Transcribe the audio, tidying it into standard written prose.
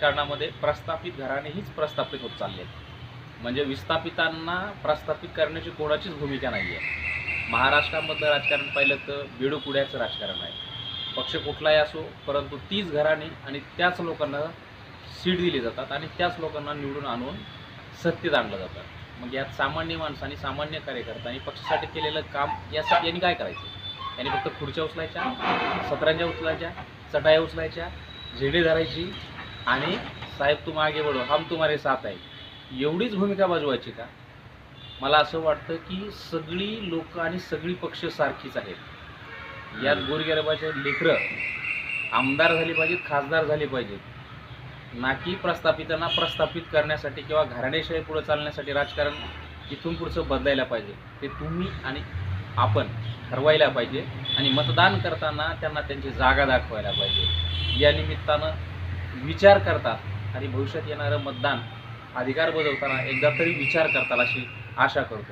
राजकारणामध्ये प्रस्थापित घराणे हीच प्रस्थापित होत चालले आहेत. म्हणजे विस्थापितांना प्रस्थापित करण्याची कोणाचीच भूमिका नाही आहे. महाराष्ट्रामधलं राजकारण पाहिलं तर बेडूकुड्याचं राजकारण आहे. पक्ष कुठलाही असो, परंतु तीच घराणी आणि त्याच लोकांना सीट दिली जातात आणि त्याच लोकांना निवडून आणून सत्तेत आणलं जातं. मग यात सामान्य माणसांनी, सामान्य कार्यकर्त्यांनी पक्षासाठी केलेलं काम यासाठी यांनी काय करायचं? यांनी फक्त खुर्च्या उचलायच्या, सतरांच्या उचलायच्या, चटाया उचलायच्या, झेडे धरायची आणि साहेब तुम आगे बढो, हम तुम्हारे साथ आहे, एवढीच भूमिका बजवायची का? मला असं वाटतं की सगळी लोक आणि सगळी पक्ष सारखीच आहेत. यात गोरगरिबाचे लेकरं आमदार झाले पाहिजेत, खासदार झाले पाहिजेत, ना की प्रस्थापितांना प्रस्थापित करण्यासाठी किंवा घराणेशाही पुढे चालण्यासाठी राजकारण इथून पुढचं बदलायला पाहिजे. ते तुम्ही आणि आपण ठरवायला पाहिजे आणि मतदान करताना त्यांना त्यांची जागा दाखवायला पाहिजे. या निमित्तानं विचार करतात आणि भविष्यात येणारं मतदान अधिकार बजावताना एकदा तरी विचार करताल अशी आशा करतो.